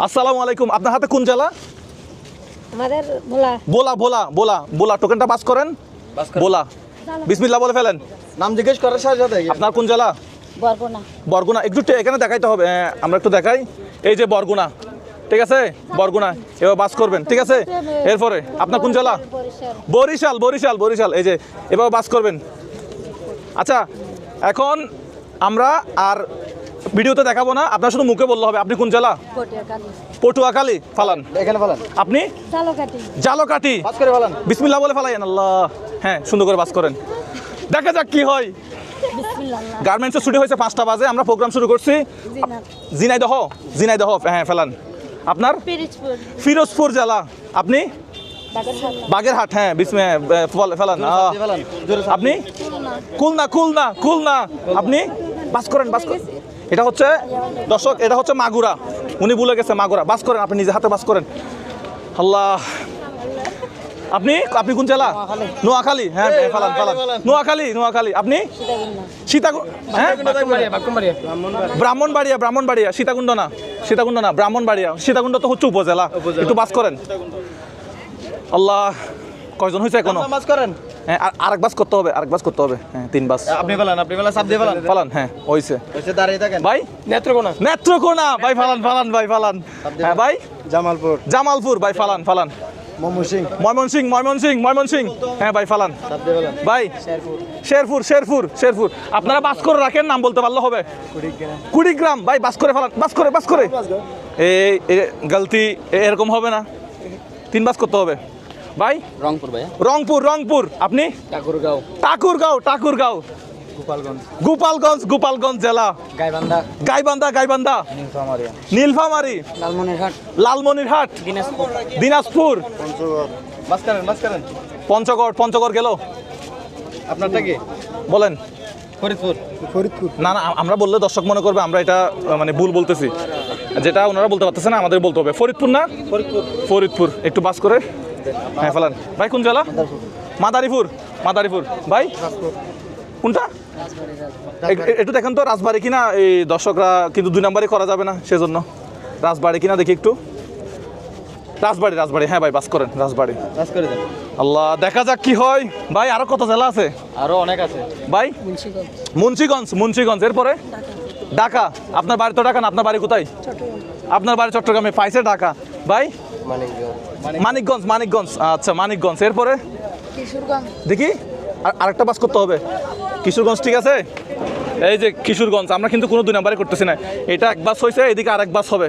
আসসালামু আলাইকুম। আপনার হাতে কোন জেলা? আমাদের ভোলা বোলা বোলা বোলা বোলা টোকেনটা পাস করেন। বোলা বিসমিল্লাহ বলে ফেলেন। নাম জিজ্ঞেস করার সাথে সাথে আপনার কোন জেলা? বরগুনা। বরগুনা। একটু এখানে দেখাইতে হবে, আমরা একটু দেখাই। এই যে বরগুনা, ঠিক আছে, বরগুনা এবার বাস করবেন, ঠিক আছে। এরপরে আপনার কোন জেলা? বরিশাল। বরিশাল বরিশাল এই যে এবার বাস করবেন। আচ্ছা, এখন আমরা আর ভিডিওতে দেখাবো না, আপনার শুধু মুখে বললে হবে। আপনি কোন জেলা? পটুয়াখালী। ফালান এখানে ফেলান। আপনি? জালকাঠি। পাস করে ফেলান। বিসমিল্লাহ বলে ফেলাইন। আল্লাহ, হ্যাঁ, সুন্দর করে বাস করেন। দেখা যাক কি হয়। গার্মেন্টসের ছুটি হয়েছে 5টা বাজে, আমরা প্রোগ্রাম শুরু করছি। ঝিনাইদহ। ঝিনাইদহ, হ্যাঁ ফেলান। আপনার? ফিরোজপুর জেলা। আপনি? বাগেরহাট। হ্যাঁ ফেলান। আপনি? খুলনা। খুলনা খুলনা। আপনি? বাস করেন বাস করেন। এটা হচ্ছে দর্শক, এটা হচ্ছে মাগুরা। উনি ভুলে গেছে মাগুরা। বাস করেন, আপনি নিজে হাতে বাস করেন। আল্লাহ, আপনি আপনি কোন জেলা? নোয়াখালী। হ্যাঁ ফালান ফালান। নোয়াখালী। নোয়াখালী। আপনি? সীতাকুণ্ড। হ্যাঁ ব্রাহ্মণবাড়িয়া। ব্রাহ্মণবাড়িয়া। সীতাকুণ্ড না, সীতাকুণ্ড না, ব্রাহ্মণবাড়িয়া। সীতাকুণ্ড তো হচ্ছে উপজেলা। একটু বাস করেন। আল্লাহ, কয়জন হয়েছে এখনো? বাস করেন। হ্যাঁ, আরেক বাস করতে হবে, আরেক বাস করতে হবে। হ্যাঁ, 3 বাস। আপনি ফেলান, আপনি ফেলান, সাপ দিয়ে ফেলান। ফালান। হ্যাঁ হয়েছে। দাঁড়িয়ে থাকেন ভাই নেত্রকোনা। নেত্রকোনা ভাই ফালান ফালান ভাই ফালান। হ্যাঁ ভাই জামালপুর। জামালপুর ভাই ফালান ফালান। ময়মনসিংহ। ময়মনসিংহ। ময়মনসিংহ। ময়মনসিংহ, হ্যাঁ ভাই ফালান। সাপ দিয়ে ফেলান। ভাই শেরপুর। শেরপুর। শেরপুর। আপনারা বাস করে রাখেন, নাম বলতে পারলে হবে। কুড়িগ্রাম। ভাই বাস করে ফেলান, বাস করে বাস করে। এই গলতি এরকম হবে না, 3 বাস করতে হবে। ভাই রংপুর ভাই। রংপুর। রংপুর। আপনি? ঠাকুরগাঁও। ঠাকুরগাঁও। ঠাকুরগাঁও। গোপালগঞ্জ। গোপালগঞ্জ। গোপালগঞ্জ জেলা। গাইবান্ধা। গাইবান্ধা। গাইবান্ধা। নীলফামারী। নীলফামারী। লালমনিরহাট। লালমনিরহাট। দিনাজপুর। দিনাজপুর। পঞ্চগড়। বাস করেন, বাস করেন। পঞ্চগড়। পঞ্চগড় গেল। আপনারটা কি? বলেন। ফরিদপুর। ফরিদপুর। না না, আমরা বললে দর্শক মনে করবে আমরা এটা মানে ভুল বলতেছি, যেটা ওনারা বলতে পারতেছে না, আমাদের বলতে হবে। ফরিদপুর না? ফরিদপুর। ফরিদপুর। একটু বাস করে। হ্যাঁ ফেলান। ভাই কোন জেলা? মাদারীপুর। মাদারীপুর। ভাই কোনটা? একটু দেখেন তো রাজবাড়ি কিনা। এই দর্শকরা কিন্তু 2 নাম্বারই করা যাবে না, সেজন্য রাজবাড়ি কিনা দেখি একটু। রাজবাড়ি। রাজবাড়ি, হ্যাঁ ভাই বাস করেন। রাজবাড়ি। বাস করে দেন। আল্লাহ, দেখা যাক কি হয়। ভাই আরো কত জেলা আছে? আরো অনেক আছে ভাই মুন্সিগঞ্জ। মুন্সিগঞ্জ। এরপরে ঢাকা। আপনার বাড়ি তো ঢাকা না? আপনার বাড়ি কোথায়? আপনার বাড়ি চট্টগ্রামে। পাইছে ঢাকা। ভাই মানিকগঞ্জ। মানিকগঞ্জ। আচ্ছা মানিকগঞ্জ। এরপরে দেখি আরেকটা বাস করতে হবে। কিশোরগঞ্জ। ঠিক আছে, এই যে কিশোরগঞ্জ। আমরা কিন্তু কোনো 2 নাম্বারে করতেছি না। এটা 1 বাস হয়েছে, এদিকে আরেক বাস হবে।